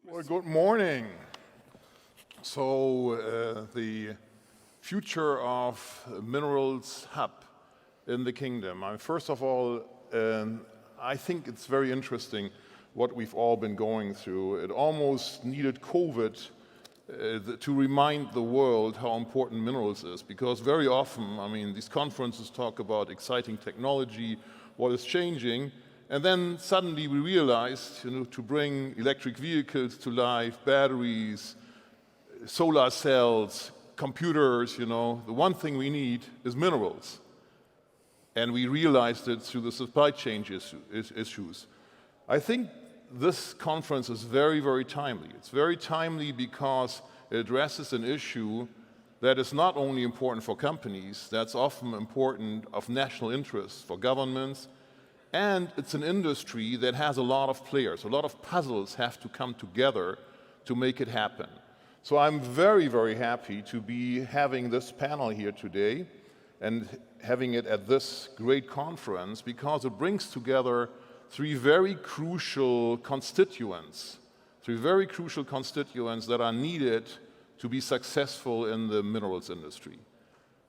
Well, good morning. So the future of minerals hub in the kingdom. First of all, I think it's very interesting what we've all been going through. It almost needed COVID to remind the world how important minerals is, because very often, these conferences talk about exciting technology, what is changing, and then suddenly we realized, to bring electric vehicles to life, batteries, solar cells, computers, the one thing we need is minerals. And we realized it through the supply chain issues. I think this conference is very, very timely. It's very timely because it addresses an issue that is not only important for companies, that's often important of national interest for governments, and it's an industry that has a lot of players. A lot of puzzles have to come together to make it happen. So I'm very, very happy to be having this panel here today and having it at this great conference, because it brings together three very crucial constituents that are needed to be successful in the minerals industry.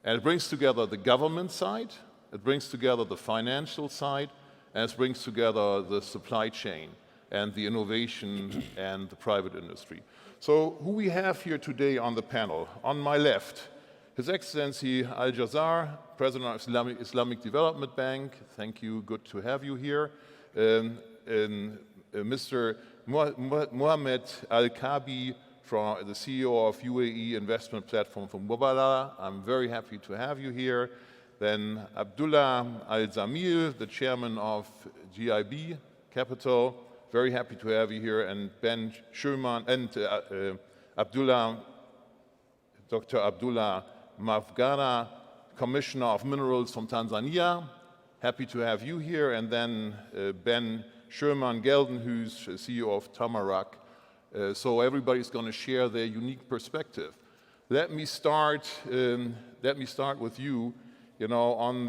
And it brings together the government side, it brings together the financial side, and it brings together the supply chain and the innovation and the private industry. So who we have here today on the panel? On my left, His Excellency Jassr, President of Islamic Development Bank. Thank you, good to have you here. Mr. Mohammad Kaabi, the CEO of UAE investment platform from Mubadala. I'm very happy to have you here. Then Abdullah Zamil, the chairman of GIB Capital. Very happy to have you here. And Ben-Schoeman and Abdullah, Dr. Abdullah Mwanga, Commissioner of Minerals from Tanzania. Happy to have you here. And then Ben-Schoeman Geldenhuys, CEO of Tamarack. So everybody's going to share their unique perspective. Let me start with you. On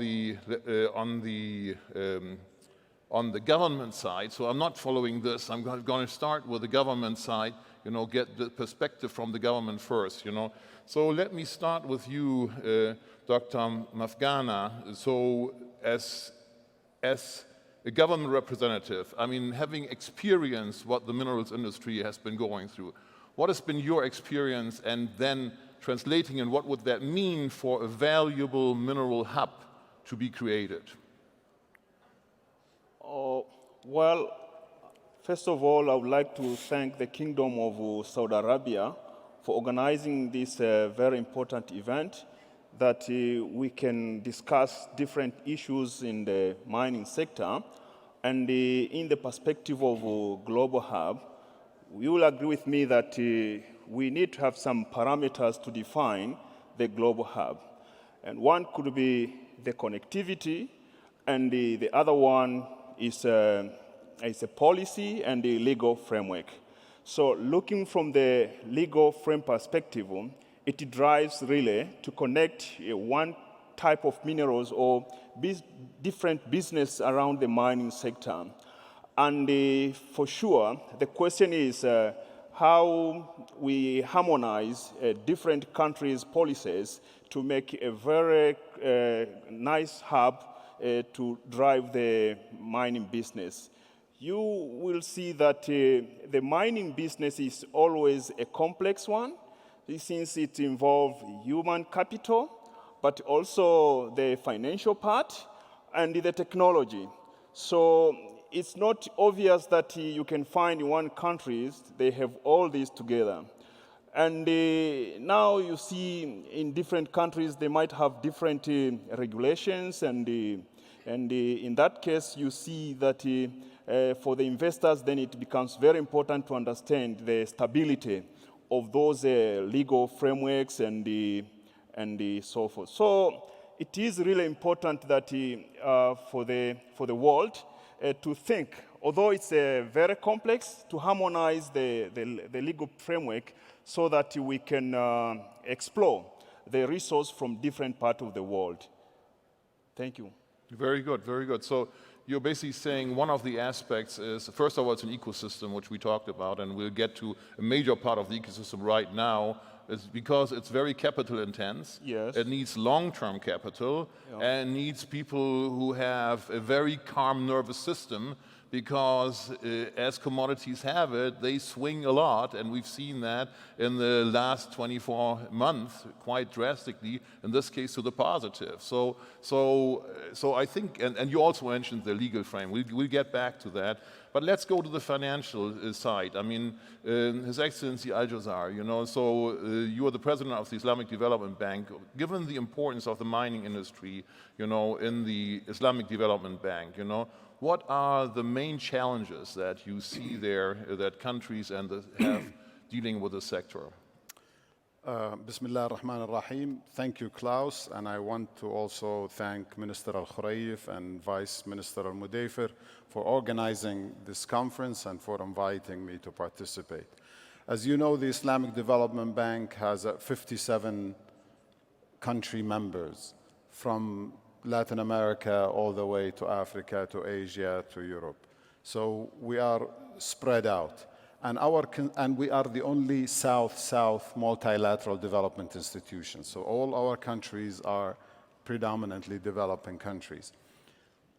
the government side. So I'm not following this. I'm going to start with the government side. Get the perspective from the government first. So let me start with you, Dr. Mwanga. So as a government representative, having experienced what the minerals industry has been going through, what has been your experience, and then translating in what would that mean for a valuable mineral hub to be created? Well, first of all, I would like to thank the Kingdom of Saudi Arabia for organizing this very important event, that we can discuss different issues in the mining sector. And in the perspective of a global hub, you will agree with me that we need to have some parameters to define the global hub. And one could be the connectivity, and the other one is a policy and the legal framework. So looking from the legal frame perspective, it drives really to connect one type of minerals or different business around the mining sector. And for sure, the question is how we harmonize different countries' policies to make a very nice hub to drive the mining business. You will see that the mining business is always a complex one, since it involves human capital, but also the financial part and the technology. So it's not obvious that you can find in one country they have all these together. And now you see in different countries they might have different regulations, and in that case you see that for the investors then it becomes very important to understand the stability of those legal frameworks and so forth. So it is really important that for the world to think, although it's very complex, to harmonize the legal framework so that we can explore the resource from different parts of the world. Thank you. Very good, very good. So you're basically saying one of the aspects is, first of all, it's an ecosystem, which we talked about, and we'll get to a major part of the ecosystem right now, is because it's very capital intense. Yes. It needs long-term capital, and needs people who have a very calm nervous system, because as commodities have it, they swing a lot, and we've seen that in the last 24 months quite drastically, in this case to the positive. So I think, and you also mentioned the legal frame, we'll get back to that, but let's go to the financial side. I mean, His Excellency Jassr, you know, so you are the president of the Islamic Development Bank. Given the importance of the mining industry, you know, in the Islamic Development Bank, you know, what are the main challenges that you see there that countries have dealing with the sector? Bismillah ar-Rahman ar-Rahim. Thank you, Klaus. And I want to also thank Minister Al-Khuraif and Vice Minister Al-Mudafer for organizing this conference and for inviting me to participate. As you know, the Islamic Development Bank has 57 country members, from Latin America all the way to Africa, to Asia, to Europe. So we are spread out. And we are the only South-South multilateral development institution. So all our countries are predominantly developing countries.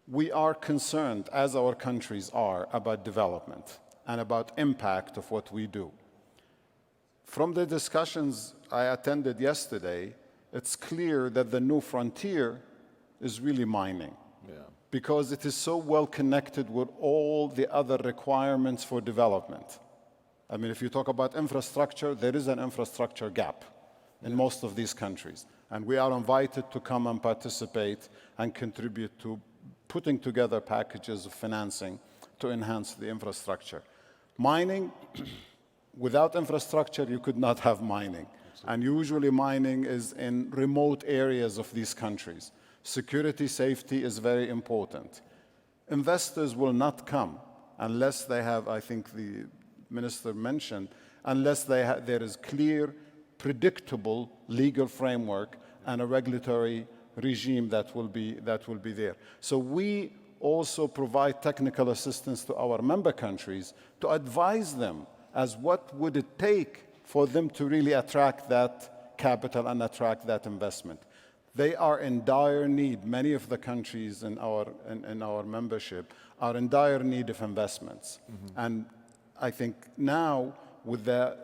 We are concerned, as our countries are, about development and about impact of what we do. From the discussions I attended yesterday, it's clear that the new frontier is really mining. Because it is so well connected with all the other requirements for development. I mean, if you talk about infrastructure, there is an infrastructure gap in most of these countries. And we are invited to come and participate and contribute to putting together packages of financing to enhance the infrastructure. Mining, without infrastructure, you could not have mining. And usually mining is in remote areas of these countries. Security, safety is very important. Investors will not come unless they have, I think the Minister mentioned, unless there is clear, predictable legal framework and a regulatory regime that will be there. So we also provide technical assistance to our member countries to advise them as what would it take for them to really attract that capital and attract that investment. They are in dire need. Many of the countries in our membership are in dire need of investments. And I think now, with the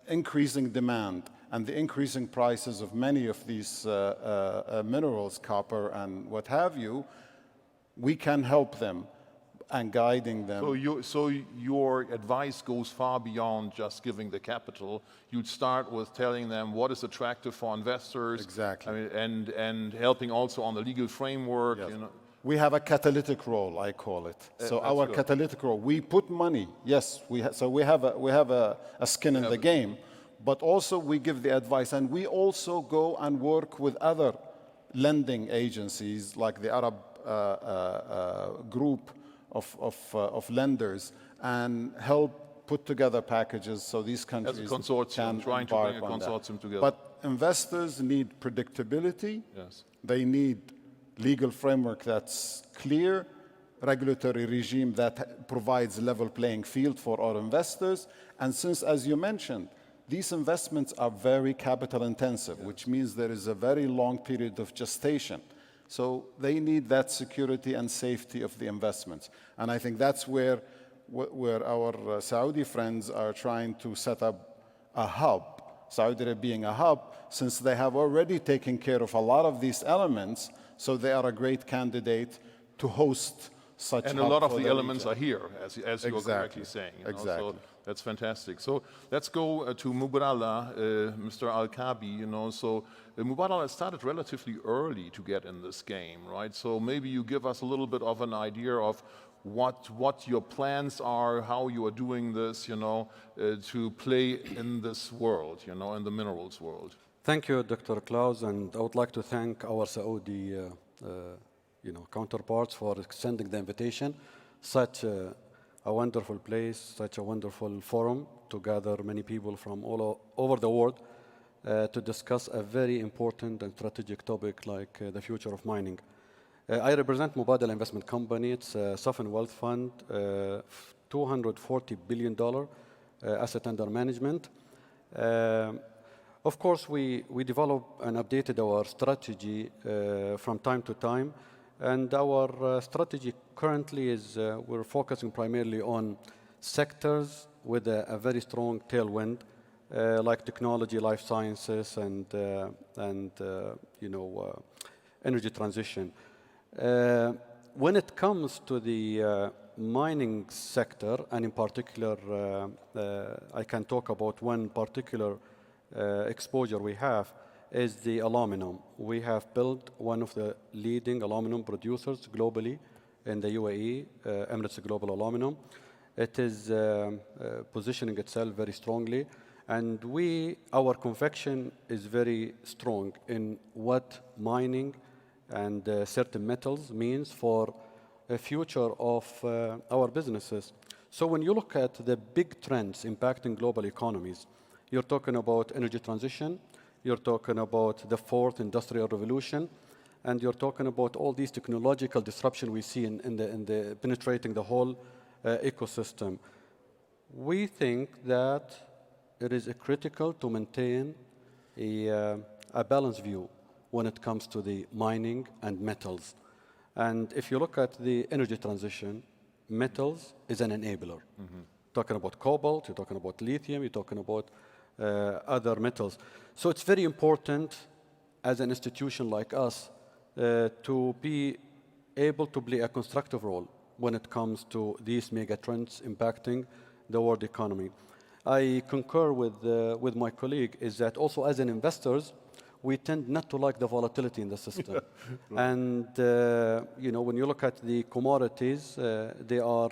increasing demand and the increasing prices of many of these minerals, copper and what have you, we can help them and guiding them. So your advice goes far beyond just giving the capital. You'd start with telling them what is attractive for investors. Exactly. I mean, and helping also on the legal framework. Yes. You know. We have a catalytic role, I call it. So our catalytic role, we put money. Yes, so we have a skin in the game, but also we give the advice, and we also go and work with other lending agencies like the Arab group of lenders and help put together packages so these countries as a consortium, trying to bring a consortium together. But investors need predictability. Yes. They need legal framework that's clear, regulatory regime that provides level playing field for our investors. And since, as you mentioned, these investments are very capital intensive, which means there is a very long period of gestation. So they need that security and safety of the investments. And I think that's where our Saudi friends are trying to set up a hub, Saudi Arabia being a hub, since they have already taken care of a lot of these elements, so they are a great candidate to host such a hub. And a lot of the region. Elements are here, as you're correctly saying. You know? Exactly. So that's fantastic. So let's go to Mubadala, Mr. Al-Kaabi. You know, so Mubadala started relatively early to get in this game, right? So maybe you give us a little bit of an idea of what your plans are, how you are doing this, you know, to play in this world, you know, in the minerals world. Thank you, Dr. Klaus, and I would like to thank our Saudi counterparts for extending the invitation. Such a wonderful place, such a wonderful forum to gather many people from all over the world to discuss a very important and strategic topic like the future of mining. I represent Mubadala Investment Company. It's a sovereign wealth fund, $240 billion asset under management. Of course, we develop and updated our strategy from time to time. And our strategy currently is we're focusing primarily on sectors with a very strong tailwind, like technology, life sciences, and energy transition. When it comes to the mining sector, and in particular, I can talk about one particular exposure we have, is the aluminum. We have built one of the leading aluminum producers globally in the UAE, Emirates Global Aluminum. It is positioning itself very strongly. And our conviction is very strong in what mining and certain metals means for the future of our businesses. So when you look at the big trends impacting global economies, you're talking about energy transition, you're talking about the fourth industrial revolution, and you're talking about all these technological disruption we see in the penetrating the whole ecosystem. We think that it is critical to maintain a balanced view when it comes to the mining and metals. And if you look at the energy transition, metals is an enabler. Talking about cobalt, you're talking about lithium, you're talking about other metals. So it's very important as an institution like us to be able to play a constructive role when it comes to these mega trends impacting the world economy. I concur with my colleague is that also as an investors, we tend not to like the volatility in the system. And when you look at the commodities, they are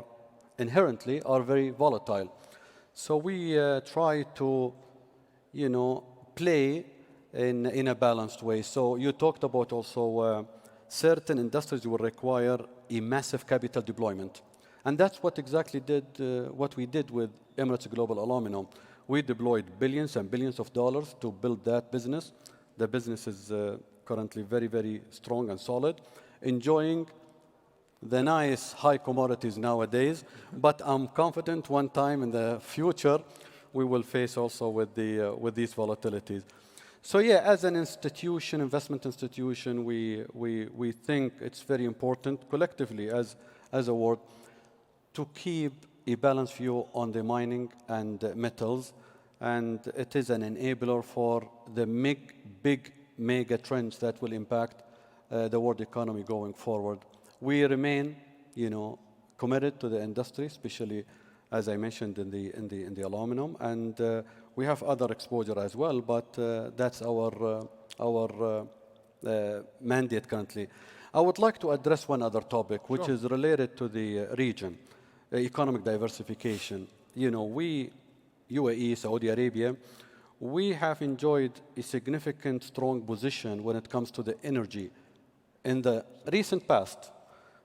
inherently very volatile. So we try to play in a balanced way. So you talked about also certain industries will require a massive capital deployment. And that's what exactly what we did with Emirates Global Aluminum. We deployed billions and billions of dollars to build that business. The business is currently very, very strong and solid, enjoying the nice high commodities nowadays. But I'm confident one time in the future, we will face also with these volatilities. So yeah, as an institution, investment institution, we think it's very important collectively as a world to keep a balanced view on the mining and metals. And it is an enabler for the big mega trends that will impact the world economy going forward. We remain, committed to the industry, especially as I mentioned in the aluminum, and we have other exposure as well. But that's our mandate currently. I would like to address one other topic, which is related to the region, economic diversification. We, UAE, Saudi Arabia, we have enjoyed a significant, strong position when it comes to the energy in the recent past.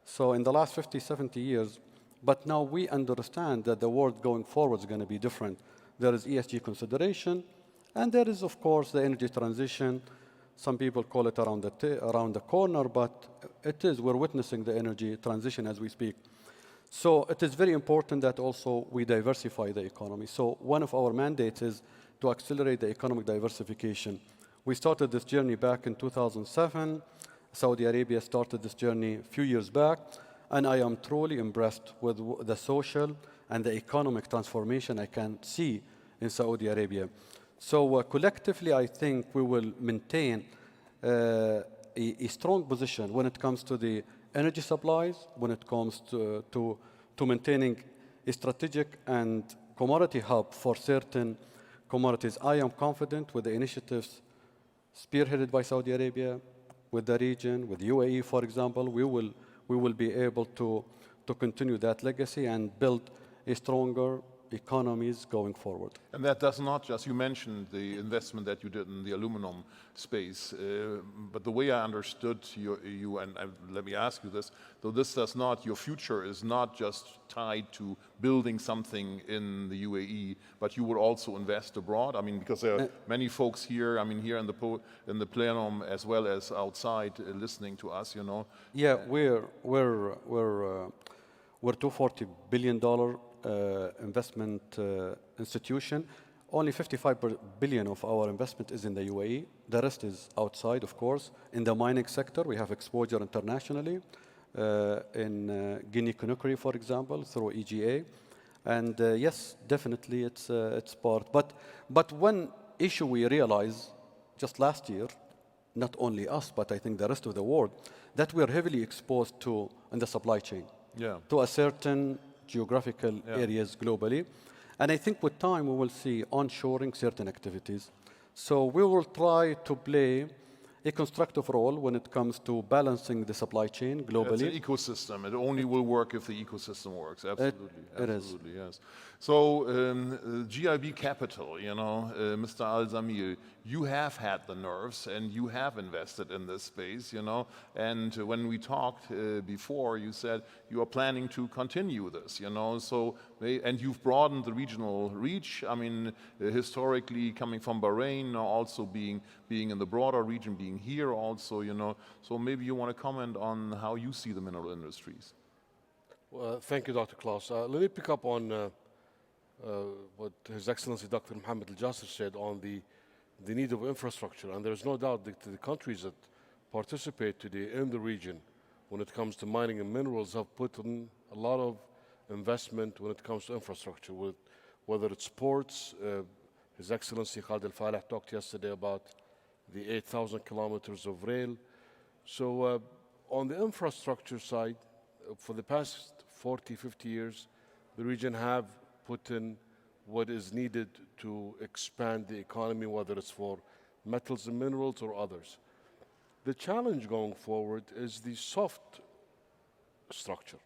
So in the last 50, 70 years, but now we understand that the world going forward is going to be different. There is ESG consideration, and there is, of course, the energy transition. Some people call it around the corner, but it is. We're witnessing the energy transition as we speak. So it is very important that also we diversify the economy. So one of our mandates is to accelerate the economic diversification. We started this journey back in 2007. Saudi Arabia started this journey a few years back, and I am truly impressed with the social and the economic transformation I can see in Saudi Arabia. So collectively, I think we will maintain a strong position when it comes to the energy supplies, when it comes to maintaining a strategic and commodity hub for certain commodities. I am confident with the initiatives spearheaded by Saudi Arabia, with the region, with UAE, for example, we will be able to continue that legacy and build a stronger, economies going forward. And that does not just, you mentioned the investment that you did in the aluminum space, but the way I understood you and let me ask you this, though this does not, your future is not just tied to building something in the UAE, but you will also invest abroad? I mean, because there are many folks here, I mean, here in the plenum as well as outside listening to us, you know. Yeah, we're $240 billion investment institution. Only 55 billion of our investment is in the UAE. The rest is outside, of course. In the mining sector, we have exposure internationally. In Guinea-Conakry, for example, through EGA. And yes, definitely it's part. But one issue we realized just last year, not only us, but I think the rest of the world, that we're heavily exposed to in the supply chain. To a certain geographical areas globally. And I think with time we will see onshoring certain activities. So we will try to play a constructive role when it comes to balancing the supply chain globally. It's an ecosystem. It only will work if the ecosystem works. Absolutely. Absolutely, yes. So GIB Capital, you know, Mr. Zamil, you have had the nerves and you have invested in this space, you know. And when we talked before, you said you are planning to continue this, you know. So and you've broadened the regional reach. I mean, historically coming from Bahrain, now also being in the broader region, being here also, you know. So maybe you want to comment on how you see the mineral industries. Well, thank you, Dr. Klaus. Let me pick up on what His Excellency Dr. Mohammad Jassr said on the need of infrastructure. And there's no doubt that the countries that participate today in the region when it comes to mining and minerals have put in a lot of investment when it comes to infrastructure, whether it's ports. His Excellency Khalid Al-Faleh talked yesterday about the 8,000 kilometers of rail. So on the infrastructure side, for the past 40, 50 years, the region have put in what is needed to expand the economy, whether it's for metals and minerals or others. The challenge going forward is the soft structure,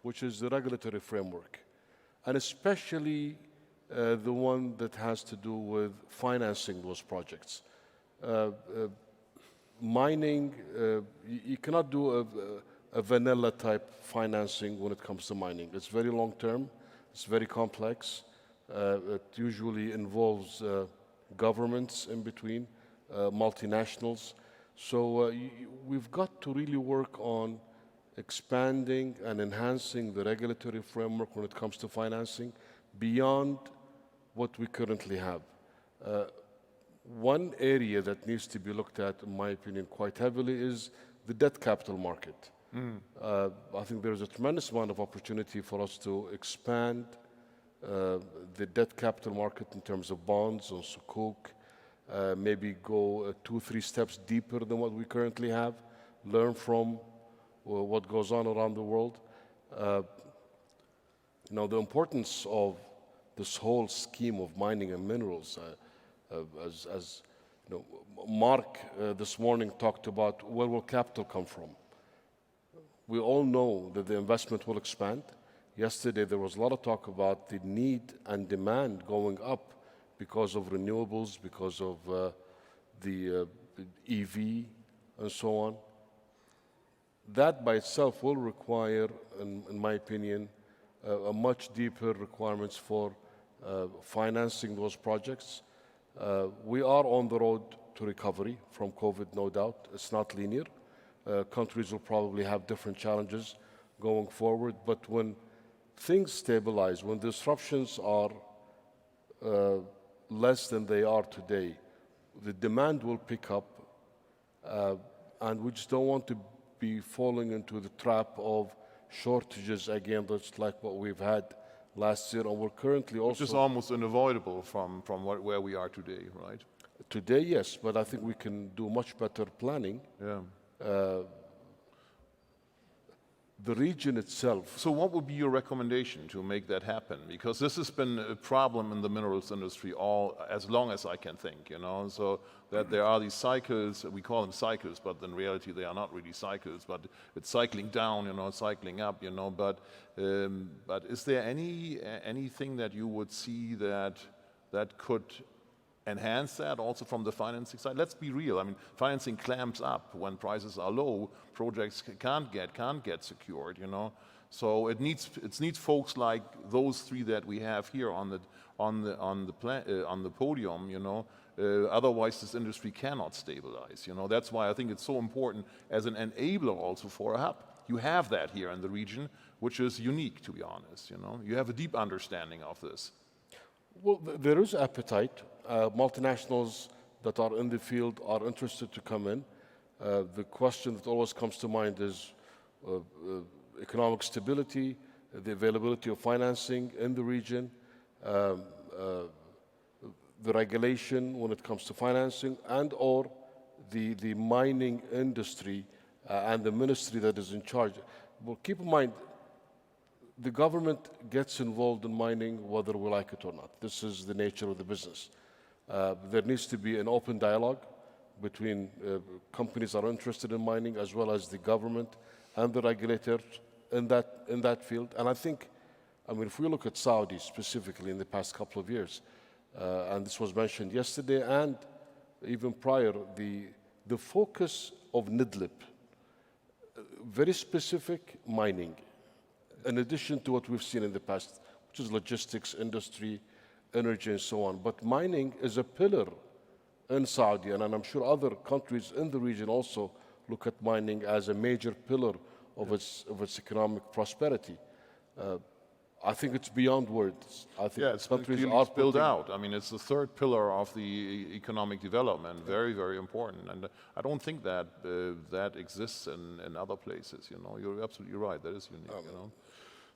which is the regulatory framework, and especially the one that has to do with financing those projects. Mining, you cannot do a vanilla type financing when it comes to mining. It's very long term, it's very complex. It usually involves governments in between, multinationals. So we've got to really work on expanding and enhancing the regulatory framework when it comes to financing beyond what we currently have. One area that needs to be looked at, in my opinion, quite heavily is the debt capital market. I think there's a tremendous amount of opportunity for us to expand the debt capital market in terms of bonds or sukuk, maybe go 2-3 steps deeper than what we currently have, learn from what goes on around the world. Now, the importance of this whole scheme of mining and minerals, as you know, Mark this morning talked about where will capital come from. We all know that the investment will expand. Yesterday, there was a lot of talk about the need and demand going up because of renewables, because of the EV, and so on. That by itself will require, in my opinion, a much deeper requirements for financing those projects. We are on the road to recovery from COVID, no doubt. It's not linear. Countries will probably have different challenges going forward, but when things stabilize, when disruptions are less than they are today, the demand will pick up, and we just don't want to be falling into the trap of shortages again, that's like what we've had last year, and we're currently also... Which is almost unavoidable from where we are today, right? Today, yes, but I think we can do much better planning. the region itself. So what would be your recommendation to make that happen? Because this has been a problem in the minerals industry as long as I can think, you know, so that there are these cycles, we call them cycles, but in reality they are not really cycles, but it's cycling down, you know, cycling up, you know, but is there anything that you would see that could enhance that also from the financing side? Let's be real. I mean, financing clamps up when prices are low. Projects can't get secured. You know, so it needs folks like those three that we have here on the podium. You know, otherwise this industry cannot stabilize. You know, that's why I think it's so important as an enabler also for a hub. You have that here in the region, which is unique, to be honest. You know, you have a deep understanding of this. Well, there is appetite. Multinationals that are in the field are interested to come in. The question that always comes to mind is economic stability, the availability of financing in the region, the regulation when it comes to financing, and or the mining industry and the ministry that is in charge. Well, keep in mind, the government gets involved in mining whether we like it or not. This is the nature of the business. There needs to be an open dialogue between companies that are interested in mining as well as the government and the regulators in that field. And I think, I mean, if we look at Saudi specifically in the past couple of years, and this was mentioned yesterday and even prior, the focus of NIDLIP, very specific mining, in addition to what we've seen in the past, which is logistics, industry, energy, and so on. But mining is a pillar in Saudi, and I'm sure other countries in the region also look at mining as a major pillar of its economic prosperity. I think it's beyond words. I think it's countries clearly are spelled out. I mean, it's the third pillar of the economic development. Very, very important. And I don't think that that exists in other places. You know, you're absolutely right. That is unique. You know.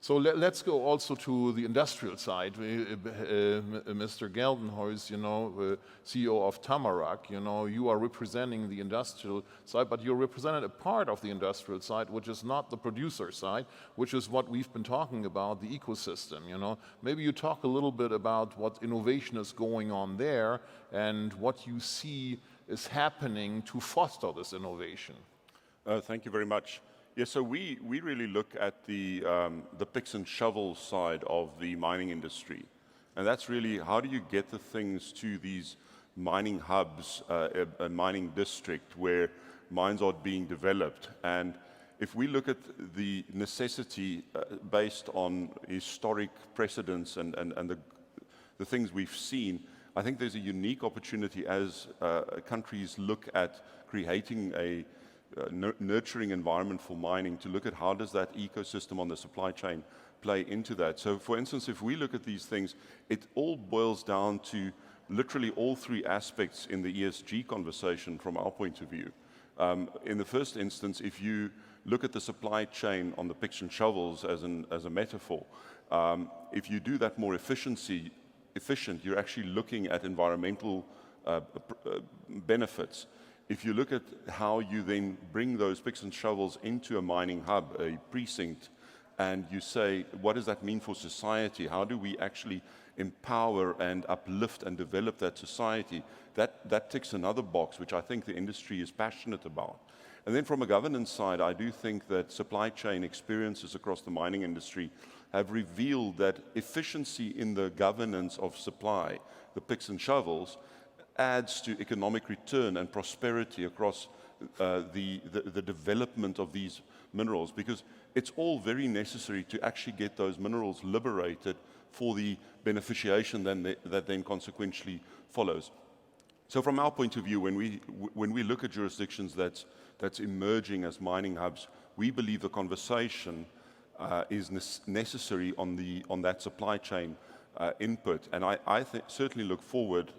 So let's go also to the industrial side. Mr. Geldenhuys, you know, CEO of Tamarack, you know, you are representing the industrial side, but you're representing a part of the industrial side, which is not the producer side, which is what we've been talking about, the ecosystem, you know. Maybe you talk a little bit about what innovation is going on there and what you see is happening to foster this innovation. Thank you very much. Yes, so we really look at the picks and shovels side of the mining industry. And that's really, how do you get the things to these mining hubs, a mining district where mines are being developed. And if we look at the necessity based on historic precedents and the things we've seen, I think there's a unique opportunity as countries look at creating a nurturing environment for mining to look at how does that ecosystem on the supply chain play into that. So for instance, if we look at these things, it all boils down to literally all three aspects in the ESG conversation from our point of view. In the first instance, if you look at the supply chain on the picks and shovels as a metaphor, if you do that more efficient, you're actually looking at environmental benefits. If you look at how you then bring those picks and shovels into a mining hub, a precinct, and you say, what does that mean for society? How do we actually empower and uplift and develop that society? That ticks another box, which I think the industry is passionate about. And then from a governance side, I do think that supply chain experiences across the mining industry have revealed that efficiency in the governance of supply, the picks and shovels, adds to economic return and prosperity across the development of these minerals, because it's all very necessary to actually get those minerals liberated for the beneficiation that then consequently follows. So from our point of view, when we look at jurisdictions that's emerging as mining hubs, we believe the conversation is necessary on that supply chain input. And I certainly look forward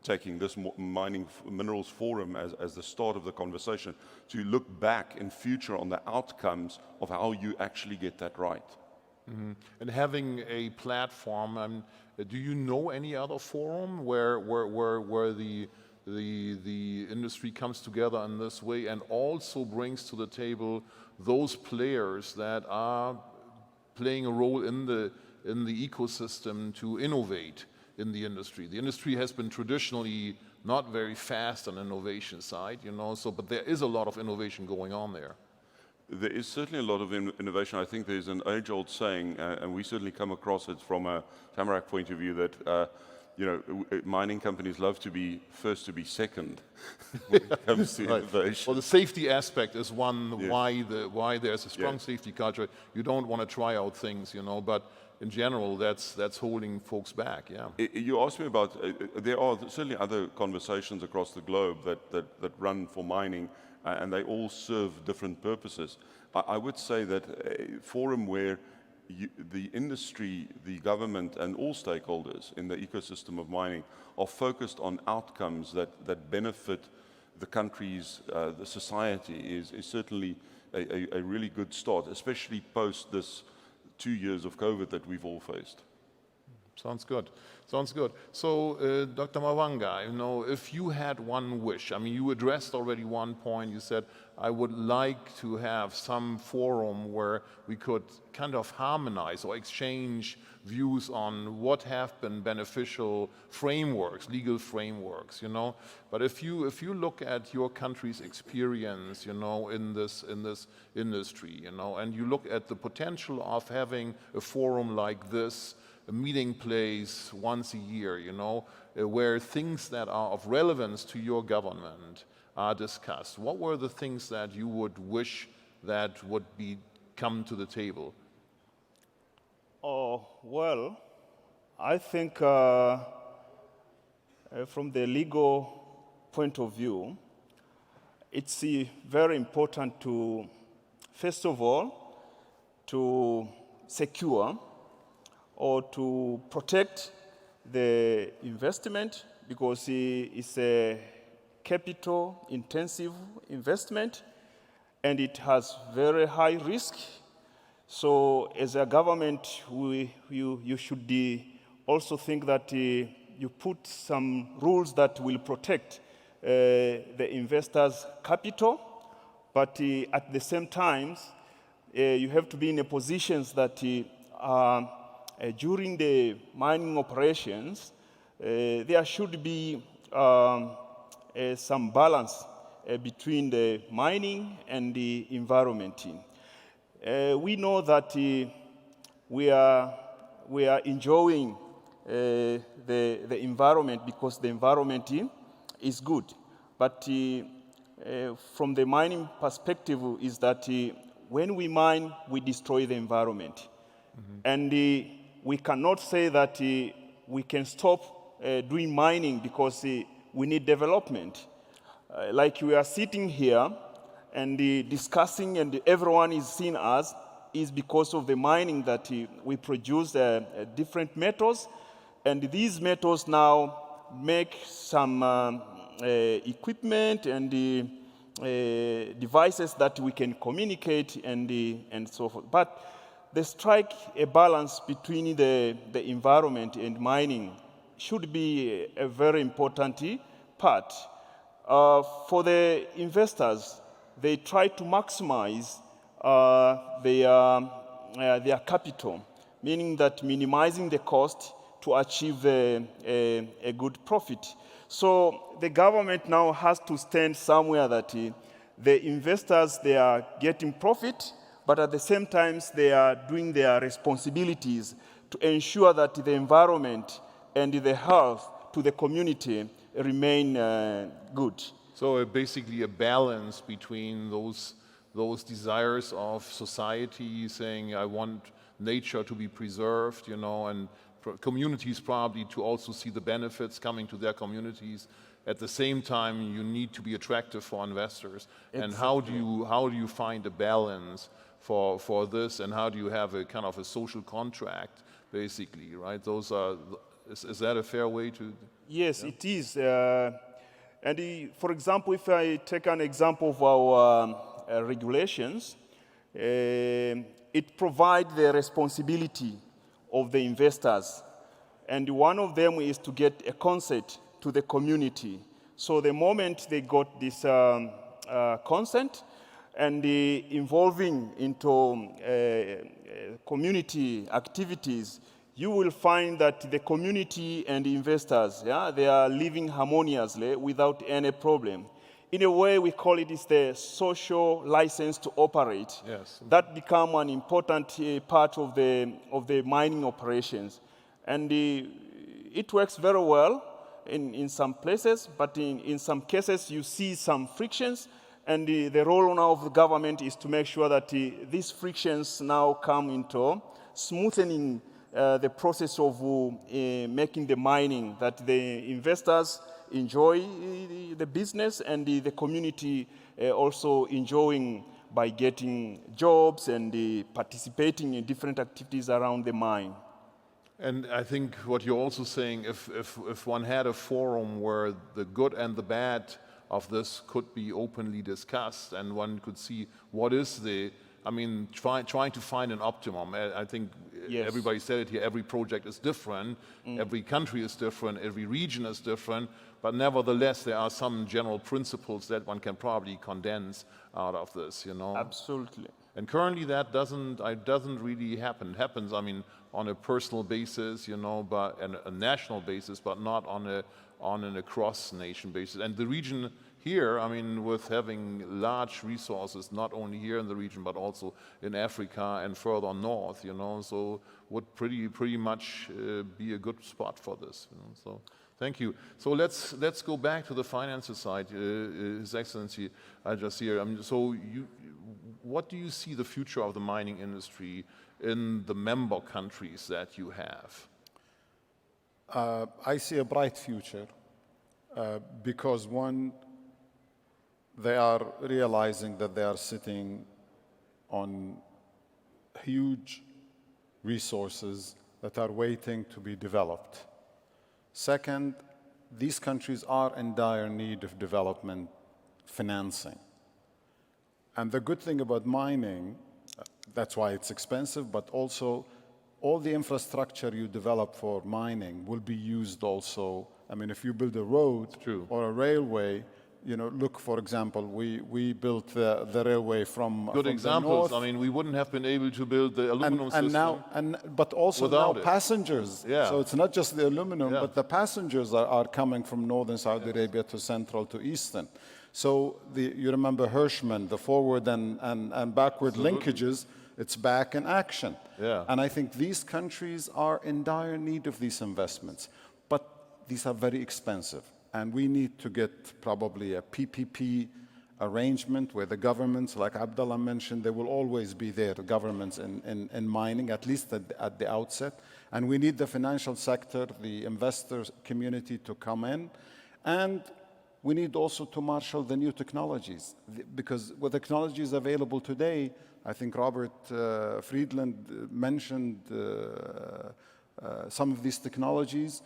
taking this Mining Minerals Forum as the start of the conversation, to look back in future on the outcomes of how you actually get that right. Mm-hmm. And having a platform, do you know any other forum where the the industry comes together in this way and also brings to the table those players that are playing a role in the ecosystem to innovate in the industry. The industry has been traditionally not very fast on innovation side, but there is a lot of innovation going on there. There is certainly a lot of innovation. I think there's an age-old saying, and we certainly come across it from a Tamarack point of view, that mining companies love to be first to be second when it comes to innovation. Well, the safety aspect is one why there's a strong safety culture. You don't want to try out things, but in general, that's holding folks back. Yeah. You asked me about. There are certainly other conversations across the globe that run for mining, and they all serve different purposes. I would say that a forum where the industry, the government, and all stakeholders in the ecosystem of mining are focused on outcomes that benefit the countries, the society, is certainly a really good start, especially post this 2 years of COVID that we've all faced. Sounds good. Sounds good. So, Dr. Mwanga, if you had one wish, I mean, you addressed already one point. You said, I would like to have some forum where we could kind of harmonize or exchange views on what have been beneficial frameworks, legal frameworks, But if you look at your country's experience, in this industry, and you look at the potential of having a forum like this, a meeting place once a year, where things that are of relevance to your government are discussed. What were the things that you would wish that would come to the table? Oh, well, I think from the legal point of view, it's very important to, first of all, to secure or to protect the investment, because it's a capital-intensive investment and it has very high risk. So as a government, you should also think that you put some rules that will protect the investors' capital, but at the same time, you have to be in a position that during the mining operations, there should be some balance between the mining and the environment. We know that we are enjoying the environment because the environment is good. But from the mining perspective is that when we mine, we destroy the environment. Mm-hmm. And we cannot say that we can stop doing mining because we need development. Like we are sitting here and discussing and everyone is seeing us is because of the mining that we produce different metals, and these metals now make some equipment and devices that we can communicate and so forth. But they strike a balance between the environment and mining should be a very important part. For the investors, they try to maximize their capital, meaning that minimizing the cost to achieve a good profit. So the government now has to stand somewhere that the investors, they are getting profit, but at the same time, they are doing their responsibilities to ensure that the environment and the health to the community remain good. So basically a balance between those desires of society saying, I want nature to be preserved, and communities probably to also see the benefits coming to their communities. At the same time, you need to be attractive for investors. Exactly. And how do you find a balance for this, and how do you have a kind of a social contract, basically, right? Is that a fair way to? Yes, it is. For example, if I take an example of our regulations, it provides the responsibility of the investors. And one of them is to get a consent to the community. So the moment they got this consent and involving into community activities, you will find that the community and the investors, they are living harmoniously without any problem. In a way, we call it is the social license to operate. Yes. That become an important part of the mining operations. And it works very well in some places, but in some cases you see some frictions, and the role now of the government is to make sure that these frictions now come into smoothening the process of making the mining, that the investors enjoy the business and the community also enjoying by getting jobs and participating in different activities around the mine. And I think what you're also saying, if one had a forum where the good and the bad of this could be openly discussed, and one could see what is trying to find an optimum. I think Yes. everybody said it here, every project is different, every country is different, every region is different, but nevertheless there are some general principles that one can probably condense out of this, Absolutely. And currently that doesn't really happen. It happens, on a personal basis, but a national basis, but not on an across-nation basis. And the region here, with having large resources, not only here in the region, but also in Africa and further north, so would pretty much be a good spot for this. So thank you. So let's go back to the finances side, His Excellency Jassr. So what do you see the future of the mining industry in the member countries that you have? I see a bright future because one, they are realizing that they are sitting on huge resources that are waiting to be developed. Second, these countries are in dire need of development financing. And the good thing about mining, that's why it's expensive, but also all the infrastructure you develop for mining will be used also. If you build a road or a railway, look, for example, we built the railway from Good from examples. the north. We wouldn't have been able to build the aluminum system. But also without now it. passengers. Yeah. So it's not just the aluminum, Yeah. but the passengers are coming from northern Saudi Arabia to central to eastern. So you remember Hirschman, the forward and backward linkages, it's back in action. Yeah. And I think these countries are in dire need of these investments. But these are very expensive. And we need to get probably a PPP arrangement where the governments, like Abdullah mentioned, they will always be there, the governments in mining, at least at the outset. And we need the financial sector, the investors community to come in. And we need also to marshal the new technologies, because with technologies available today, I think Robert Friedland mentioned some of these technologies.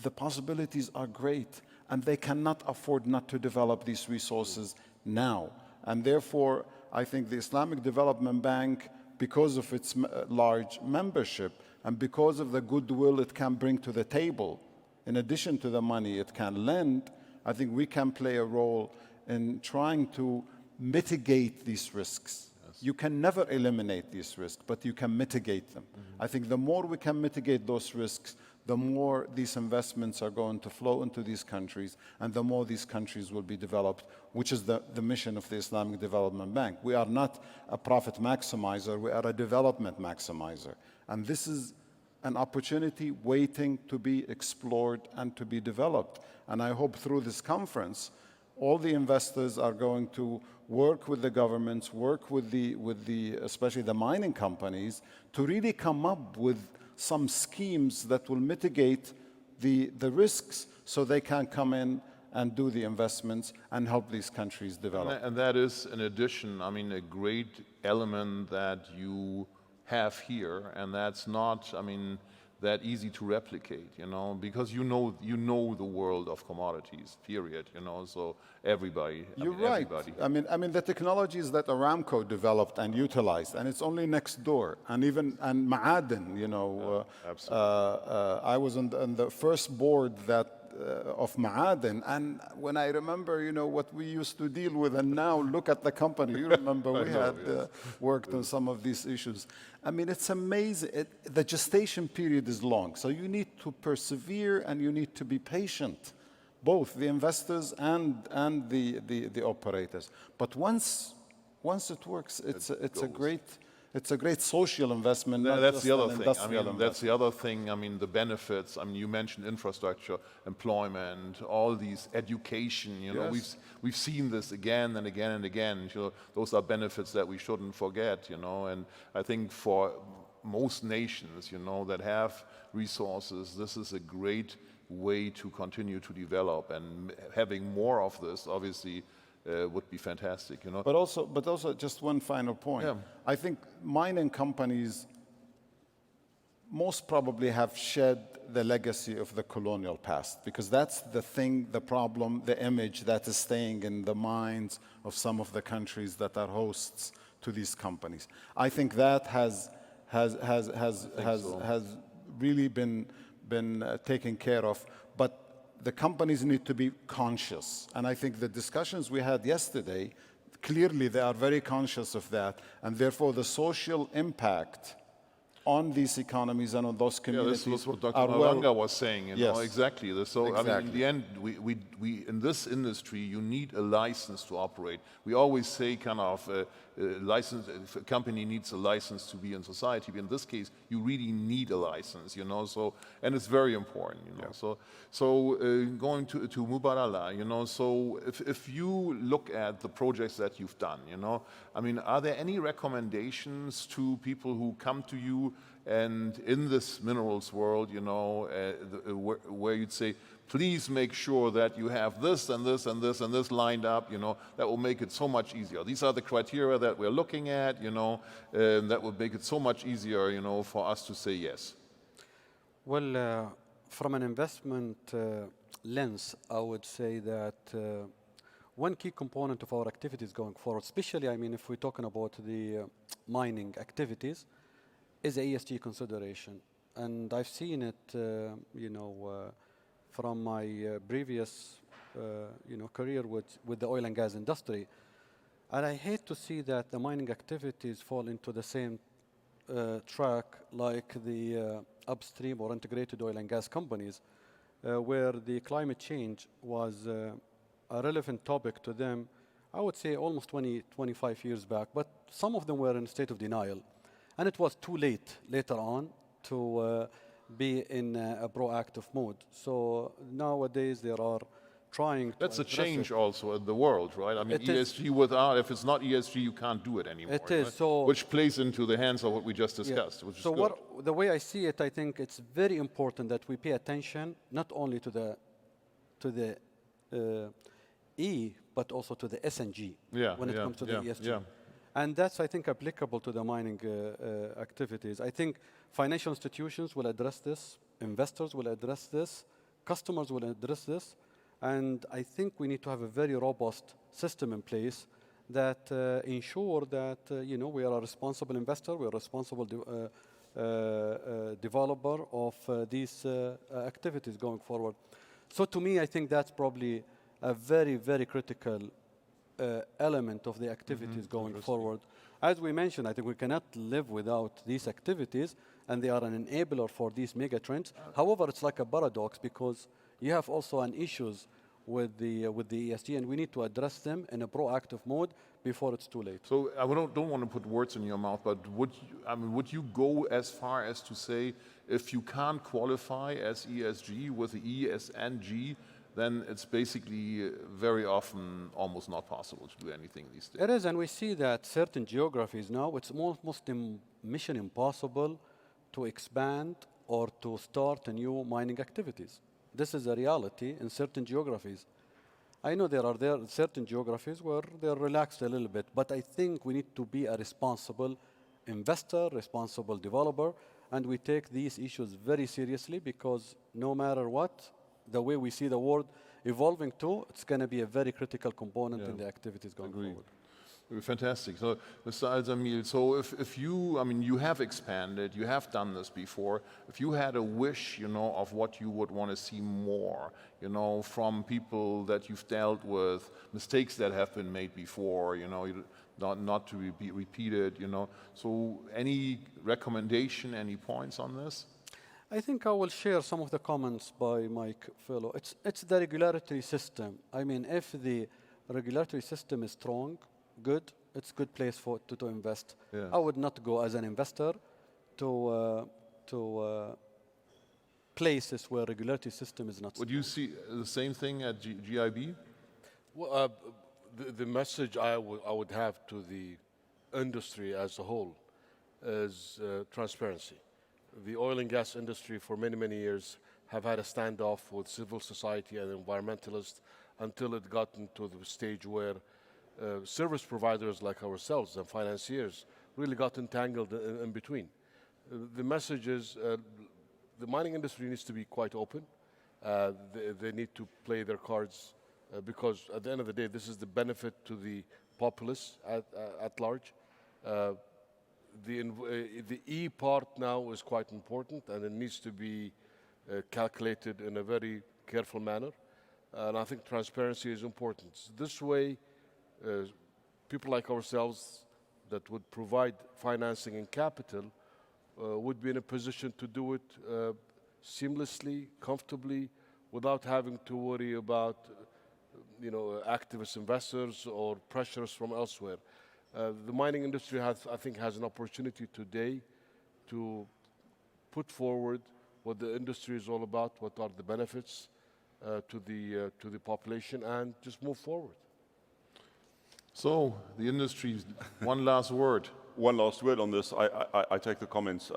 The possibilities are great, and they cannot afford not to develop these resources now. And therefore, I think the Islamic Development Bank, because of its large membership and because of the goodwill it can bring to the table, in addition to the money it can lend, I think we can play a role in trying to mitigate these risks. Yes. You can never eliminate these risks, but you can mitigate them. Mm-hmm. I think the more we can mitigate those risks, the more these investments are going to flow into these countries, and the more these countries will be developed, which is the mission of the Islamic Development Bank. We are not a profit maximizer, we are a development maximizer. And this is an opportunity waiting to be explored and to be developed. And I hope through this conference, all the investors are going to work with the governments, work with the especially the mining companies, to really come up with some schemes that will mitigate the risks so they can come in and do the investments and help these countries develop. And that is, in addition, a great element that you have here, and that's not, that easy to replicate, because you know the world of commodities, period, so everybody. You're right. Everybody. The technologies that Aramco developed and utilized, and it's only next door, and Ma'aden, absolutely. I was on the first board that of Ma'aden. And when I remember, you know, what we used to deal with, and now look at the company. You remember we had worked on some of these issues. I mean, it's amazing. The gestation period is long, so you need to persevere and you need to be patient, both the investors and the operators. But once it works, it's a great social investment. That's the other thing. I mean, that's the other thing. I mean, the benefits. I mean, you mentioned infrastructure, employment, all these education. You know, we've seen this again and again and again. You know, those are benefits that we shouldn't forget. You know, and I think for most nations, you know, that have resources, this is a great way to continue to develop, and having more of this, obviously. Would be fantastic, you know. But also, just one final point. Yeah. I think mining companies most probably have shed the legacy of the colonial past, because that's the thing, the problem, the image that is staying in the minds of some of the countries that are hosts to these companies. I think that has really been taken care of. But the companies need to be conscious. And I think the discussions we had yesterday, clearly they are very conscious of that. And therefore, the social impact on these economies and on those communities. Yeah, this was what Dr. Mwanga was saying, you know, exactly. So, exactly. I mean, in the end, we in this industry, you need a license to operate. We always say kind of license, if a company needs a license to be in society, but in this case, you really need a license, you know, so, and it's very important, you know. So going to Mubadala, you know, so if you look at the projects that you've done, you know, I mean, are there any recommendations to people who come to you and in this minerals world, you know, where you'd say, please make sure that you have this and this and this and this lined up, you know, that will make it so much easier. These are the criteria that we're looking at, you know, that will make it so much easier, you know, for us to say yes. Well, from an investment lens, I would say that one key component of our activities going forward, especially, I mean, if we're talking about the mining activities, is a ESG consideration. And I've seen it, you know, from my previous, you know, career with the oil and gas industry. And I hate to see that the mining activities fall into the same track like the upstream or integrated oil and gas companies, where the climate change was a relevant topic to them, I would say almost 20, 25 years back, but some of them were in a state of denial. And it was too late later on to be in a proactive mode. So nowadays there are trying to That's a change also in the world, right? I mean, ESG without, if it's not ESG, you can't do it anymore. It is, right? so... Which plays into the hands of what we just discussed, which is so good. The way I see it, I think it's very important that we pay attention not only to the E, but also to the S and G when it comes to the ESG. Yeah. And that's, I think, applicable to the mining activities. I think financial institutions will address this, investors will address this, customers will address this, and I think we need to have a very robust system in place that ensure that you know, we are a responsible investor, we are a responsible developer of these activities going forward. So to me, I think that's probably a very, very critical element of the activities going forward. As we mentioned, I think we cannot live without these activities, and they are an enabler for these mega trends. However, it's like a paradox because you have also an issues with the ESG, and we need to address them in a proactive mode before it's too late. So I don't want to put words in your mouth, but would you go as far as to say if you can't qualify as ESG with the E, S, and G, then it's basically very often almost not possible to do anything these days? It is, and we see that certain geographies now, it's almost mission impossible to expand or to start new mining activities. This is a reality in certain geographies. I know there are certain geographies where they're relaxed a little bit, but I think we need to be a responsible investor, responsible developer, and we take these issues very seriously because no matter what, the way we see the world evolving to, it's going to be a very critical component in the activities going forward. Fantastic. So, Mr. Al-Zamil, so if you, I mean, you have expanded, you have done this before. If you had a wish, you know, of what you would want to see more, you know, from people that you've dealt with, mistakes that have been made before, you know, not to be repeated, you know. So, any recommendation, any points on this? I think I will share some of the comments by my fellow. It's the regulatory system. I mean, if the regulatory system is strong, good, it's a good place to invest. Yeah. I would not go as an investor to places where regulatory system is not strong. Would you see the same thing at GIB? Well, the message I would have to the industry as a whole is transparency. The oil and gas industry for many, many years have had a standoff with civil society and environmentalists until it got into the stage where service providers like ourselves and financiers really got entangled in between. The message is the mining industry needs to be quite open. They need to play their cards because at the end of the day, this is the benefit to the populace at large. The E part now is quite important and it needs to be calculated in a very careful manner. And I think transparency is important. This way, people like ourselves that would provide financing and capital would be in a position to do it seamlessly, comfortably, without having to worry about activist investors or pressures from elsewhere. The mining industry I think has an opportunity today to put forward what the industry is all about, what are the benefits to the population, and just move forward. So, the industry, one last word. One last word on this. I take the comments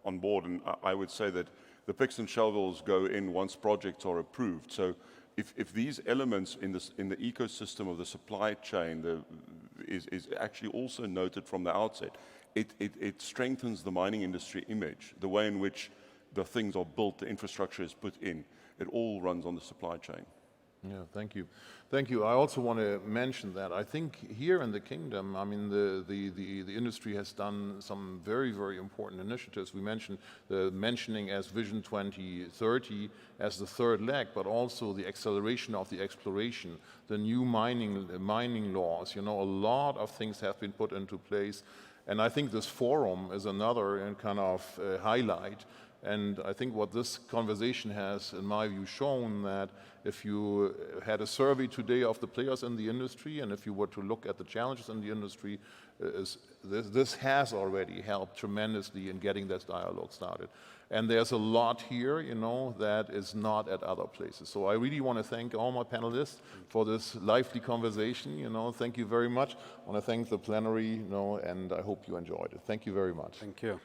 on board, and I would say that the picks and shovels go in once projects are approved. So if these elements in the ecosystem of the supply chain is actually also noted from the outset, it strengthens the mining industry image, the way in which the things are built, the infrastructure is put in. It all runs on the supply chain. Yeah, thank you. Thank you. I also want to mention that I think here in the kingdom, I mean, the industry has done some very, very important initiatives. We mentioned mentioning as Vision 2030 as the third leg, but also the acceleration of the exploration, the new mining laws. You know, a lot of things have been put into place. And I think this forum is another kind of highlight. And I think what this conversation has, in my view, shown that if you had a survey today of the players in the industry, and if you were to look at the challenges in the industry, this has already helped tremendously in getting this dialogue started. And there's a lot here, you know, that is not at other places. So I really want to thank all my panelists for this lively conversation. You know, thank you very much. I want to thank the plenary, you know, and I hope you enjoyed it. Thank you very much. Thank you.